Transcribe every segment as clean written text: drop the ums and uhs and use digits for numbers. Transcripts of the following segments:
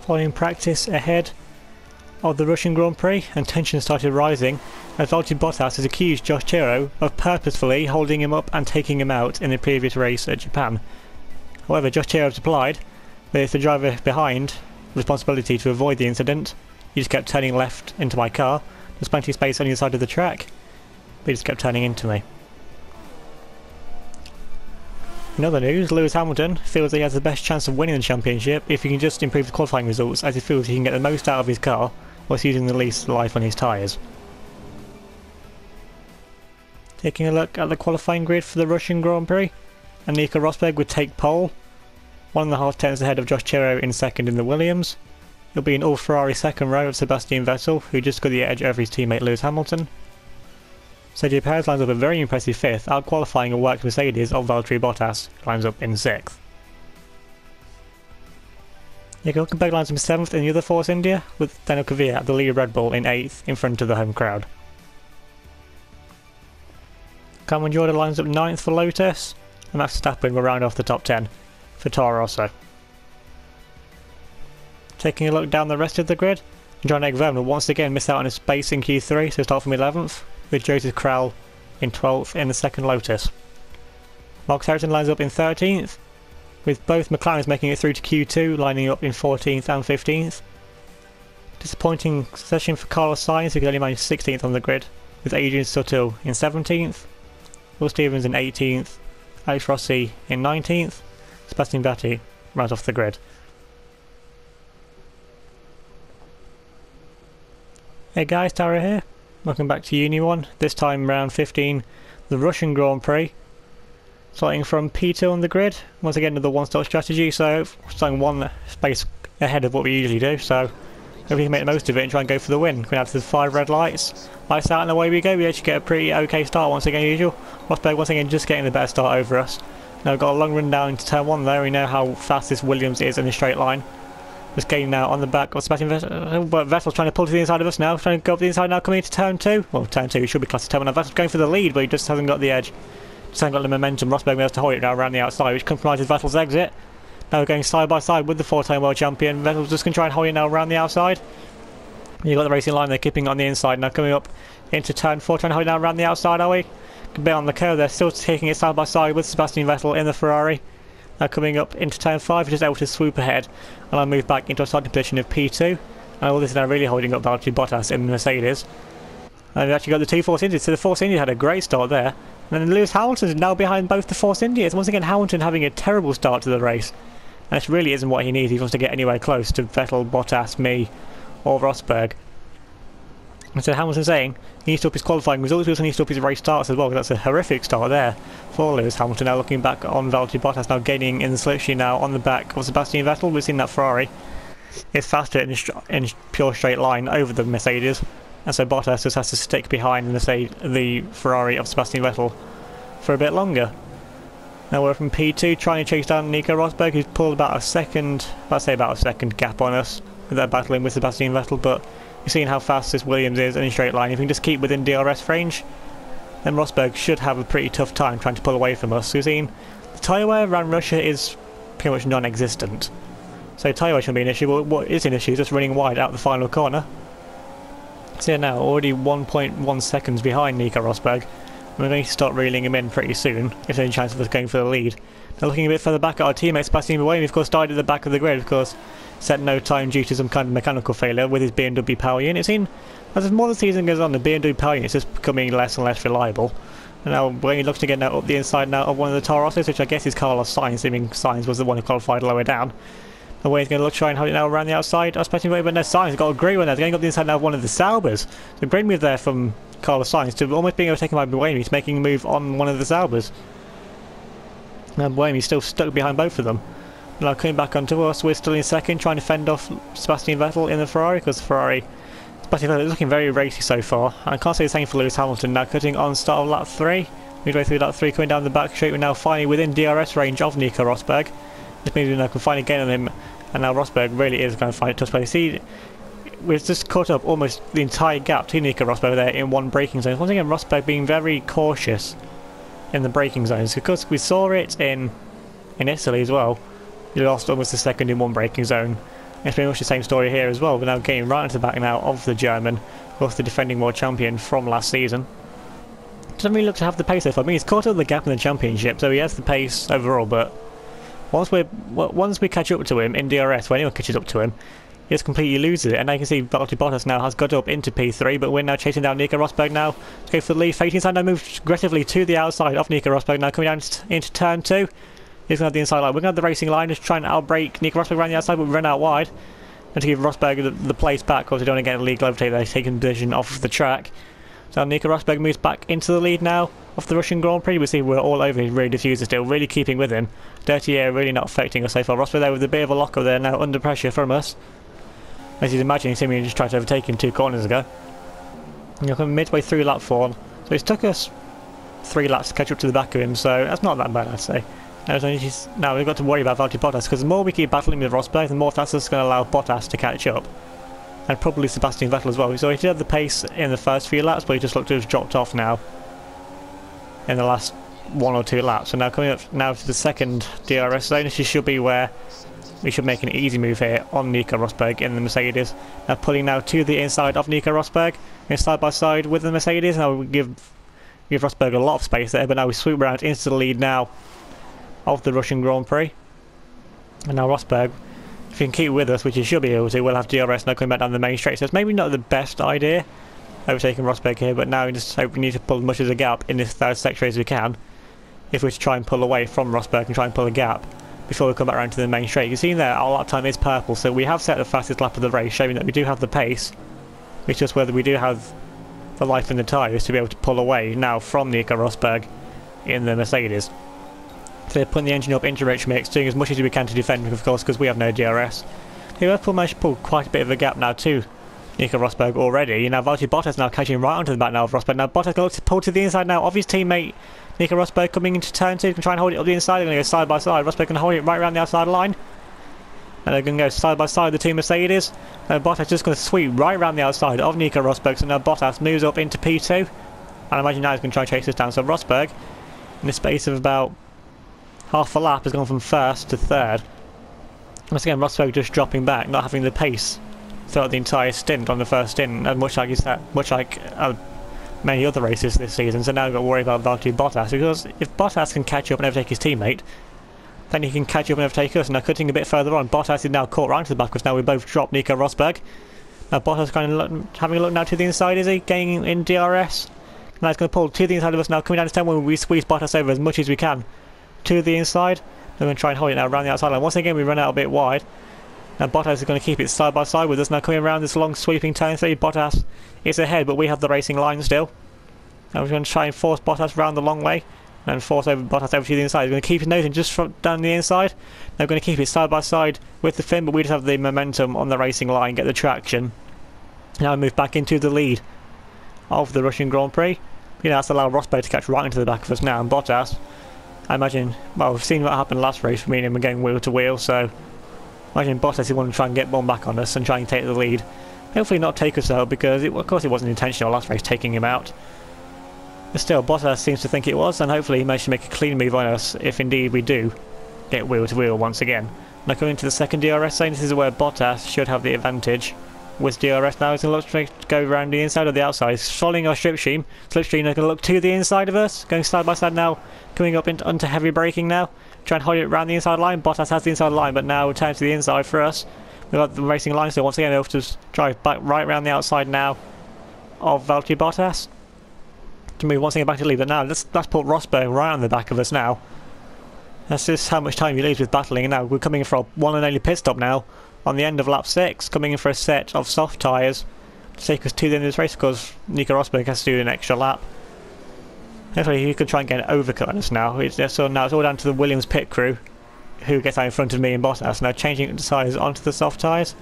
Following practice ahead of the Russian Grand Prix, and tension started rising as Valtteri Bottas has accused Josh Chiro of purposefully holding him up and taking him out in the previous race at Japan. However, Josh Chiro has replied that it's the driver behind responsibility to avoid the incident. He just kept turning left into my car. There's plenty of space on the side of the track, but he just kept turning into me. In other news, Lewis Hamilton feels that he has the best chance of winning the championship if he can just improve the qualifying results, as he feels he can get the most out of his car whilst using the least life on his tyres. Taking a look at the qualifying grid for the Russian Grand Prix, and Nico Rosberg would take pole, 1.5 tenths ahead of Josh Chiro in second in the Williams. He'll be in all Ferrari second row of Sebastian Vettel, who just got the edge over his teammate Lewis Hamilton. Sergio Perez lines up a very impressive 5th, out-qualifying a worked Mercedes of Valtteri Bottas, who lines up in 6th. Nico Hülkenberg lines up 7th in the other Force India, with Daniel Kvyat at the lead Red Bull in 8th, in front of the home crowd. Cameron Jordan lines up 9th for Lotus, and Max Verstappen will round off the top 10 for Toro Rosso. Taking a look down the rest of the grid, Jean-Eric Vergne will once again miss out on his space in Q3, so start from 11th, with Joseph Krell in 12th in the second Lotus. Max Verstappen lines up in 13th, with both McLarens making it through to Q2, lining up in 14th and 15th. Disappointing session for Carlos Sainz, who could only manage 16th on the grid, with Adrian Sutil in 17th, Will Stevens in 18th, Alex Rossi in 19th, Sebastian Vettel rounds off the grid. Hey guys, Tara here. Welcome back to Uni 1, this time round 15, the Russian Grand Prix. Starting from P2 on the grid, once again with the one-stop strategy, so starting one space ahead of what we usually do, so hopefully we can make the most of it and try and go for the win. We're going to have the 5 red lights. Lights out and away we go. We actually get a pretty okay start once again, usual. Rosberg once again just getting the better start over us. Now we've got a long run down into turn 1 there. We know how fast this Williams is in a straight line. Just getting now on the back of Sebastian Vettel, but Vettel's trying to pull to the inside of us now, trying to go up the inside now, coming into turn 2. Well, turn 2, it should be classed as turn 1 now. Vettel's going for the lead, but he just hasn't got the edge. Just hasn't got the momentum. Rosberg has to hold it now around the outside, which compromises Vettel's exit. Now we're going side by side with the 4-time world champion. Vettel's just going to try and hold it now around the outside. You've got the racing line there, keeping it on the inside now, coming up into turn 4, trying to hold it now around the outside, are we? A bit on the curve there, still taking it side by side with Sebastian Vettel in the Ferrari. Now coming up into turn 5, just able to swoop ahead, and I'll move back into a starting position of P2. And all this is now really holding up Valtteri Bottas in the Mercedes. And we've actually got the 2 Force Indias, so the Force India had a great start there. And then Lewis Hamilton is now behind both the Force Indias. Once again, Hamilton having a terrible start to the race. And this really isn't what he needs. He wants to get anywhere close to Vettel, Bottas, me, or Rosberg. And so Hamilton's saying he needs to up his qualifying results, he also needs to up his race starts as well, because that's a horrific start there for Lewis Hamilton. Now looking back on Valtteri Bottas, now gaining in the slipstream now on the back of Sebastian Vettel. We've seen that Ferrari is faster in pure straight line over the Mercedes, and so Bottas just has to stick behind the Ferrari of Sebastian Vettel for a bit longer. Now we're from P2 trying to chase down Nico Rosberg, who's pulled about a second gap on us with that battling with Sebastian Vettel, but you've seen how fast this Williams is in a straight line. If we can just keep within DRS range, then Rosberg should have a pretty tough time trying to pull away from us. We've seen the tyre wear around Russia is pretty much non-existent, so tyre wear shouldn't be an issue, but what is an issue is just running wide out the final corner. So yeah, now already 1.1 seconds behind Nico Rosberg. We're going to start reeling him in pretty soon, if there's any chance of us going for the lead. Now looking a bit further back at our teammate Sebastian Buemi, of course died at the back of the grid, of course set no time due to some kind of mechanical failure with his BMW power unit. It's seen, as more the season goes on, the BMW power unit is just becoming less and less reliable. And now Buemi looks to get now up the inside now of one of the Toro Rossos, which I guess is Carlos Sainz, assuming Sainz was the one who qualified lower down. The way he's going to look try and hold it now around the outside, especially when there's Sainz, got a great one there, going up the inside now of one of the Saubers. So great move there from Carlos Sainz to almost being overtaken by Buemi, to making a move on one of the Saubers. Now Buemi's still stuck behind both of them. Now coming back onto us, we're still in second, trying to fend off Sebastian Vettel in the Ferrari, because Sebastian Vettel is looking very racy so far. I can't say the same for Lewis Hamilton, now cutting on start of lap 3. Midway through lap 3, coming down the back straight, we're now finally within DRS range of Nico Rosberg. This means we now can finally gain on him, and now Rosberg really is going to find it tough to see. We've just caught up almost the entire gap to Nico Rosberg there in one braking zone. Once again, Rosberg being very cautious in the braking zones, because we saw it in Italy as well. He lost almost a second in one braking zone It's pretty much the same story here as well. We're now getting right into the back now of the German, of course the defending world champion from last season. Doesn't really look to have the pace so far. I mean, he's caught up the gap in the championship, so he has the pace overall, but once we catch up to him in DRS, when anyone catches up to him, he just completely loses it. And now you can see Valtteri Bottas now has got up into P3, but we're now chasing down Nico Rosberg now to go for the lead. Facing inside now, moves aggressively to the outside of Nico Rosberg now, coming down into turn 2. He's going to have the inside line. We're going to have the racing line, just trying to outbrake Nico Rosberg around the outside, but we run out wide. And to give Rosberg the place back, because we don't want to get a lead overtake, they're taking the decision off the track. So Nico Rosberg moves back into the lead now of the Russian Grand Prix. We see we're all over him, really diffuser still, really keeping with him. Dirty air really not affecting us so far. Rosberg there with a bit of a locker there now, under pressure from us. As you'd imagine, you see me just tried to overtake him 2 corners ago. And you're coming midway through lap 4. So it's took us 3 laps to catch up to the back of him, so that's not that bad, I'd say. Now we've got to worry about Valtteri Bottas, because the more we keep battling with Rosberg, the more that's just going to allow Bottas to catch up. And probably Sebastian Vettel as well. So he did have the pace in the first few laps, but he just looked to have dropped off now in the last 1 or 2 laps. So now coming up now to the second DRS zone, this should be where we should make an easy move here on Nico Rosberg in the Mercedes. Now pulling now to the inside of Nico Rosberg, going side by side with the Mercedes. Now we give Rosberg a lot of space there, but now we swoop around into the lead now of the Russian Grand Prix. And now Rosberg, if he can keep with us, which he should be able to, we'll have DRS now coming back down the main straight. So it's maybe not the best idea overtaking Rosberg here, but now we just hope we need to pull as much as a gap in this third sector as we can, if we're to try and pull away from Rosberg and try and pull a gap before we come back around to the main straight. You can see there our lap time is purple, so we have set the fastest lap of the race, showing that we do have the pace. It's just whether we do have the life in the tyres to be able to pull away now from Nico Rosberg in the Mercedes. So they're putting the engine up into rich mix, doing as much as we can to defend, of course, because we have no DRS. He has managed to pull quite a bit of a gap now to Nico Rosberg already. Now Valtteri Bottas now catching right onto the back now of Rosberg. Now Bottas going to pull to the inside now of his teammate Nico Rosberg, coming into turn 2, can try and hold it up the inside. They're going to go side by side. Rosberg can hold it right around the outside line. And they're going to go side by side, the two Mercedes. And Bottas just going to sweep right around the outside of Nico Rosberg. So now Bottas moves up into P2. And I imagine now he's going to try and chase this down. So Rosberg, in the space of about half a lap, has gone from 1st to 3rd. Once again, Rosberg just dropping back, not having the pace throughout the entire stint on the first stint, and much like many other races this season. So now we've got to worry about Valtteri Bottas, because if Bottas can catch up and overtake his teammate, then he can catch up and overtake us. Now cutting a bit further on, Bottas is now caught right to the back, because now we both dropped Nico Rosberg. Now Bottas kind of having a look now to the inside, is he? Gaining in DRS. Now he's going to pull to the inside of us now, coming down to 10 when we squeeze Bottas over as much as we can to the inside. We're going to try and hold it now around the outside line. Once again we run out a bit wide. Now Bottas is going to keep it side by side with us. Now coming around this long sweeping turn 3, Bottas is ahead, but we have the racing line still. Now we're going to try and force Bottas around the long way and force Bottas over to the inside. We're going to keep his nose in just from down the inside. Now we're going to keep it side by side with the Finn, but we just have the momentum on the racing line, get the traction. Now we move back into the lead of the Russian Grand Prix. You know, that's allowed Rosberg to catch right into the back of us now, and Bottas, I imagine, well, we've seen what happened last race, me and him were going wheel to wheel, so I imagine Bottas is want to try and get one back on us and try and take the lead. Hopefully not take us out, because of course it wasn't intentional last race taking him out. But still, Bottas seems to think it was, and hopefully he managed to make a clean move on us if indeed we do get wheel to wheel once again. Now coming to the second DRS zone, this is where Bottas should have the advantage. With DRS now, he's going to look to go around the inside or the outside. He's following our slipstream. Slipstream is going to look to the inside of us, going side by side now, coming up onto heavy braking now. Try and hold it around the inside line. Bottas has the inside line, but now turn to the inside for us. We've got the racing line, so once again they'll have to drive back right around the outside now of Valtteri Bottas to move once again back to the lead. But now let's put Rosberg right on the back of us now. That's just how much time he leaves with battling, and now we're coming in for a one and only pit stop now on the end of lap 6, coming in for a set of soft tyres to take us to the end of this race, because Nico Rosberg has to do an extra lap. Hopefully he can try and get an overcut on us now. So now it's all down to the Williams pit crew, who gets out in front of me and Bottas, now changing the tyres onto the soft tyres.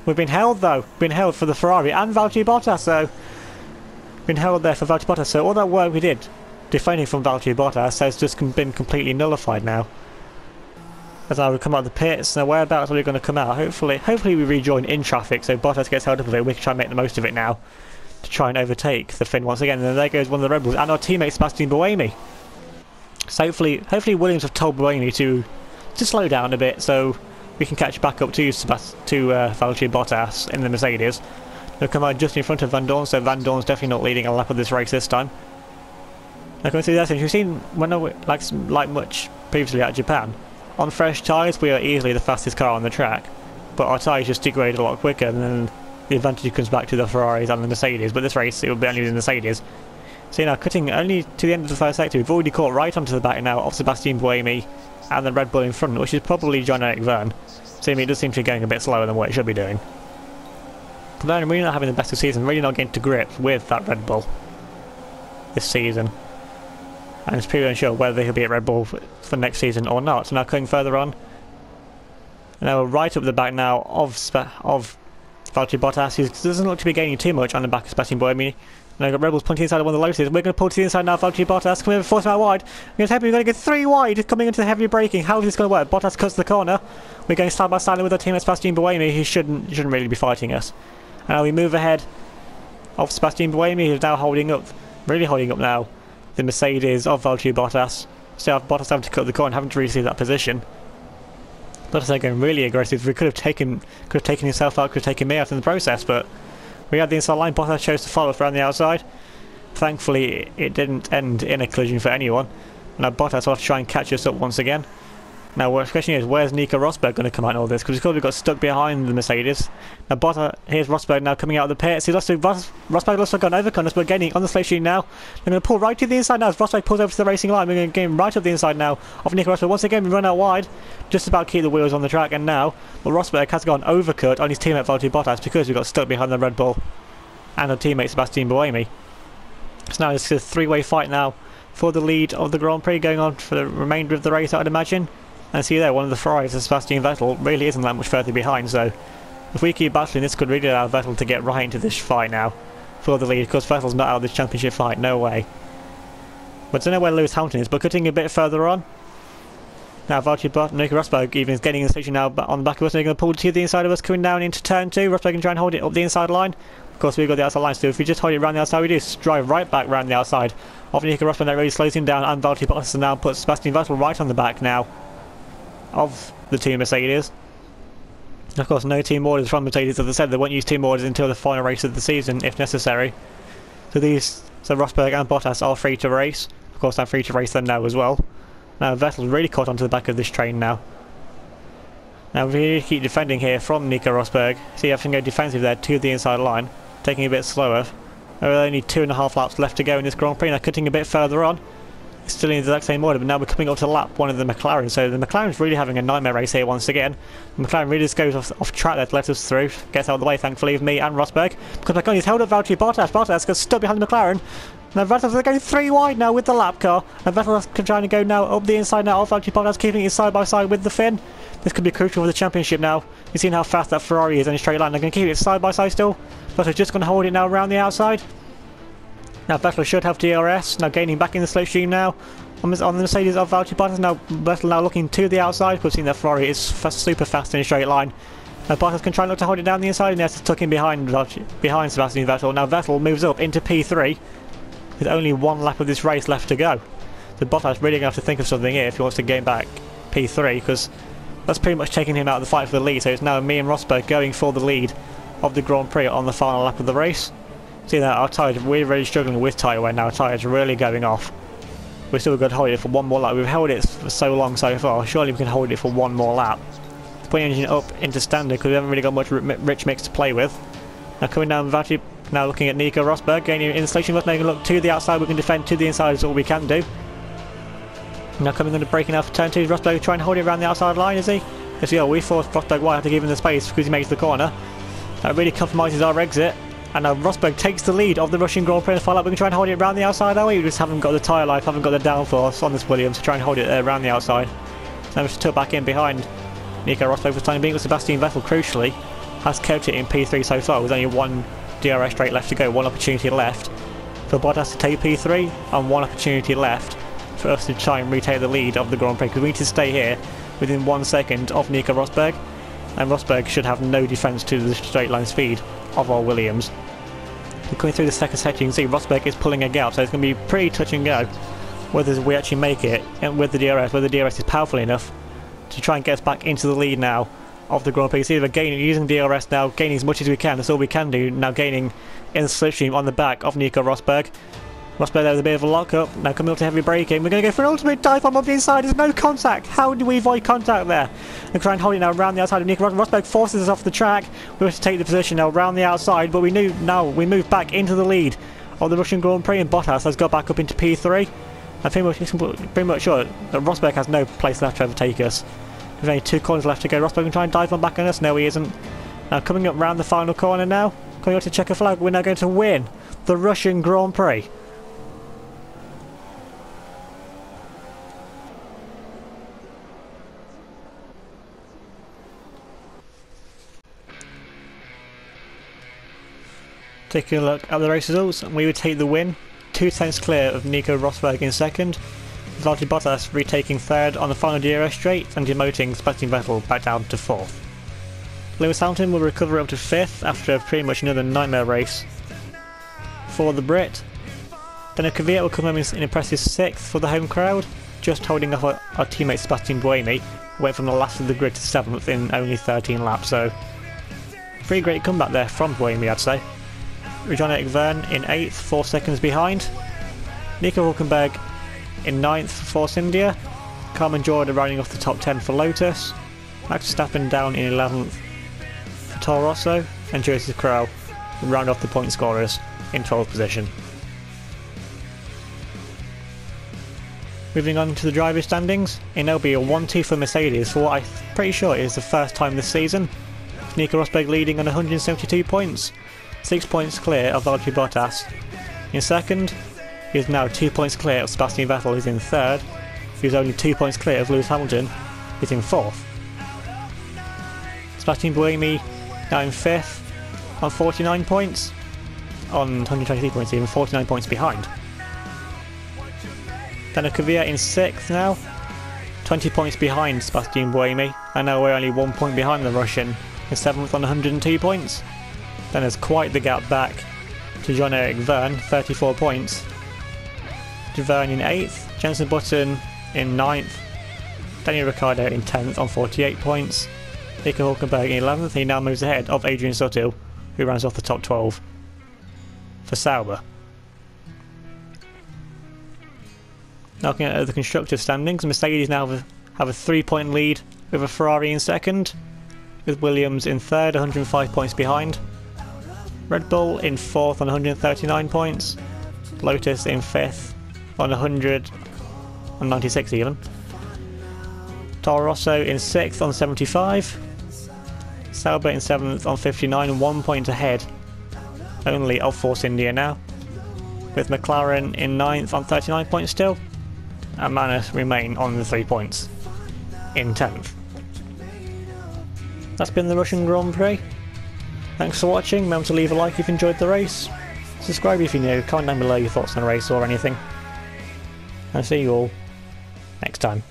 We've been held though, been held for the Ferrari and Valtteri Bottas, so been held there for Valtteri Bottas, so all that work we did defending from Valtteri Bottas has just been completely nullified now. As now we come out of the pits, now whereabouts are we going to come out? Hopefully we rejoin in traffic, so Bottas gets held up a bit. We can try and make the most of it now to try and overtake the Finn once again. And then there goes one of the Red Bulls and our teammate Sebastian Buemi. So hopefully Williams have told Buemi to slow down a bit, so we can catch back up to Valtteri Bottas in the Mercedes. They'll come out just in front of Van Dorn, so Van Dorn's definitely not leading a lap of this race this time. Now coming through that section, we've seen, like much previously at Japan, on fresh tyres we are easily the fastest car on the track, but our tyres just degrade a lot quicker, and then the advantage comes back to the Ferraris and the Mercedes, but this race it will be only the Mercedes. So now, cutting only to the end of the first sector, we've already caught right onto the back now of Sebastian Buemi and the Red Bull in front, which is probably Jean-Eric Vergne. So it does seem to be going a bit slower than what it should be doing. But then, really not having the best of season, really not getting to grips with that Red Bull this season. And it's pretty unsure whether he'll be at Red Bull for next season or not. So now coming further on, now we're right up the back now of Valtteri Bottas, who doesn't look to be gaining too much on the back of Sebastian Buemi. Now we've got Red Bulls pointing inside of one of the lotuses. We're going to pull to the inside now, Valtteri Bottas. Come in, force him out wide. We're going to get 3 wide coming into the heavy braking. How is this going to work? Bottas cuts the corner. We're going side by side with our teammate Sebastian Buemi, who shouldn't really be fighting us. And now we move ahead of Sebastian Buemi, who's now really holding up now the Mercedes of Valtteri Bottas. So Bottas having to cut the corner, having to really see that position. Bottas going really aggressive. We could have taken himself out, could have taken me out in the process, but we had the inside line. Bottas chose to follow us around the outside. Thankfully, it didn't end in a collision for anyone. Now Bottas will have to try and catch us up once again. Now the question is, where's Nico Rosberg going to come out in all this? Because we got stuck behind the Mercedes. Now here's Rosberg now coming out of the pits. Rosberg looks like an overcut us, but gaining on the slipstream now. They're going to pull right to the inside now as Rosberg pulls over to the racing line. We're going to gain right up the inside now of Nico Rosberg. Once again we run out wide, just about to keep the wheels on the track, and now Rosberg has got an overcut on his teammate Valtteri Bottas because we got stuck behind the Red Bull and our teammate Sebastian Buemi. So now it's a 3-way fight now for the lead of the Grand Prix going on for the remainder of the race, I'd imagine. And see there, one of the Ferraris, Sebastian Vettel, really isn't that much further behind, so if we keep battling, this could really allow Vettel to get right into this fight now for the lead, because Vettel's not out of this championship fight, no way. But I don't know where Lewis Hamilton is, but cutting a bit further on. Now Nico Rosberg even is getting in the station now on the back of us, and they're going to pull to the inside of us, coming down into turn 2. Rosberg can try and hold it up the inside line. Of course, we've got the outside line still. If we just hold it around the outside, we do drive right back round the outside of Nico Rosberg. That really slows him down, and Valtteri Bottas now puts Sebastian Vettel right on the back now of the team Mercedes. Of course, no team orders from Mercedes. As I said, they won't use team orders until the final race of the season, if necessary. So Rosberg and Bottas are free to race. Of course, I'm free to race them now as well. Now Vettel's really caught onto the back of this train now. Now we need to keep defending here from Nico Rosberg. See, I can go defensive there to the inside line, taking a bit slower. There are only 2.5 laps left to go in this Grand Prix. Now cutting a bit further on. Still in the exact same order, but now we're coming up to lap 1 of the McLaren, so the McLaren's really having a nightmare race here once again. The McLaren really just goes off track there to let us through, gets out of the way thankfully of me and Rosberg, because my god, he's held up Valtteri Bottas. Bottas got stuck behind the McLaren. Now Vettel's going 3 wide now with the lap car, and Vettel's trying to go now up the inside now of Valtteri Bottas, keeping it side by side with the Finn. This could be crucial for the championship now. You've seen how fast that Ferrari is in a straight line. They're going to keep it side by side still. Vettel's just going to hold it now around the outside. Now Vettel should have DRS, now gaining back in the slipstream now on the Mercedes of Valtteri Bottas. Now Vettel now looking to the outside, we've seen that Ferrari is super fast in a straight line. Now Bottas can try and look to hold it down the inside, and that's tuck in behind Sebastian Vettel. Now Vettel moves up into P3 with only 1 lap of this race left to go. So Bottas really going to have to think of something here if he wants to gain back P3, because that's pretty much taking him out of the fight for the lead. So it's now me and Rosberg going for the lead of the Grand Prix on the final lap of the race. See that our tyres, we're really struggling with tyre wear now. Our tyres are really going off. We're still going to hold it for 1 more lap. We've held it for so long so far. Surely we can hold it for 1 more lap. Putting the engine up into standard because we haven't really got much rich mix to play with. Now coming down Valtteri, now looking at Nico Rosberg, gaining in the station, making a look to the outside. We can defend to the inside is all we can do. Now coming under braking out for turn 2. Rosberg trying to hold it around the outside line, is he? Yes, yeah, we forced Rosberg wide to give him the space because he makes the corner. That really compromises our exit. And now Rosberg takes the lead of the Russian Grand Prix in the final lap. We can try and hold it around the outside, are we? We just haven't got the tyre life, haven't got the downforce on this Williams to try and hold it around the outside. Now we just tuck back in behind Nico Rosberg for the time being, with Sebastian Vettel crucially has kept it in P3 so far, with only 1 DRS straight left to go, 1 opportunity left for Bottas to take P3 and 1 opportunity left for us to try and retake the lead of the Grand Prix, because we need to stay here within 1 second of Nico Rosberg, and Rosberg should have no defence to the straight line speed of our Williams. We're coming through the second section, you can see Rosberg is pulling a gap, so it's going to be pretty touch and go whether we actually make it and with the DRS, whether the DRS is powerful enough to try and get us back into the lead now of the Grand Prix. You see we're gaining, using DRS now, gaining as much as we can. That's all we can do, now gaining in the slipstream on the back of Nico Rosberg. Rosberg there with a bit of a lock-up, now coming up to heavy braking. We're going to go for an ultimate dive bomb up the inside. There's no contact. How do we avoid contact there? And try and hold it now around the outside of Nico Rosberg. Rosberg forces us off the track. We have to take the position now around the outside, but we move back into the lead of the Russian Grand Prix, and Bottas has got back up into P3. I'm pretty much sure that Rosberg has no place left to overtake us. There's only 2 corners left to go. Rosberg can try and dive on back on us. No, he isn't. Now coming up round the final corner now. Coming up to checker flag. We're now going to win the Russian Grand Prix. Taking a look at the race results, and we would take the win, 2 tenths clear of Nico Rosberg in second, Valtteri Bottas retaking third on the final DRS straight and demoting Sebastian Vettel back down to 4th. Lewis Hamilton will recover up to 5th after pretty much another nightmare race for the Brit. Then a Kvyat will come home in an impressive 6th for the home crowd, just holding off our teammate Sebastian Buemi, who went from the last of the grid to 7th in only 13 laps, so pretty great comeback there from Buemi, I'd say. Jean-Eric Vergne in 8th, 4 seconds behind. Nico Hülkenberg in 9th for Force India. Carmen Jordan rounding off the top 10 for Lotus. Max Verstappen down in 11th for Toro Rosso. And Joseph Kroll round off the point scorers in 12th position. Moving on to the driver standings, in there'll be a 1-2 for Mercedes for what I'm pretty sure is the first time this season. Nico Rosberg leading on 172 points. 6 points clear of Valtteri Bottas. In second, he is now 2 points clear of Sebastian Vettel, who's in third. He's only 2 points clear of Lewis Hamilton, who's in 4th. Sebastian Buemi now in 5th on 49 points. On 123 points, even 49 points behind. Then a Kvyat in 6th now, 20 points behind Sebastian Buemi, and now we're only 1 point behind the Russian, in 7th on 102 points. Then there's quite the gap back to Jean-Eric Vergne, 34 points. To Vergne in 8th, Jenson Button in 9th, Daniel Ricciardo in 10th on 48 points. Nico Hülkenberg in 11th, he now moves ahead of Adrian Sutil, who runs off the top 12 for Sauber. Now looking at the constructors standings, Mercedes now have a 3-point lead with a Ferrari in second, with Williams in third, 105 points behind. Red Bull in 4th on 139 points, Lotus in 5th on 196 even, Toro Rosso in 6th on 75, Sauber in 7th on 59 and 1 point ahead only of Force India now, with McLaren in 9th on 39 points still, and Manus remain on the 3 points in 10th. That's been the Russian Grand Prix. Thanks for watching, remember to leave a like if you enjoyed the race, subscribe if you're new, comment down below your thoughts on the race or anything. I'll see you all next time.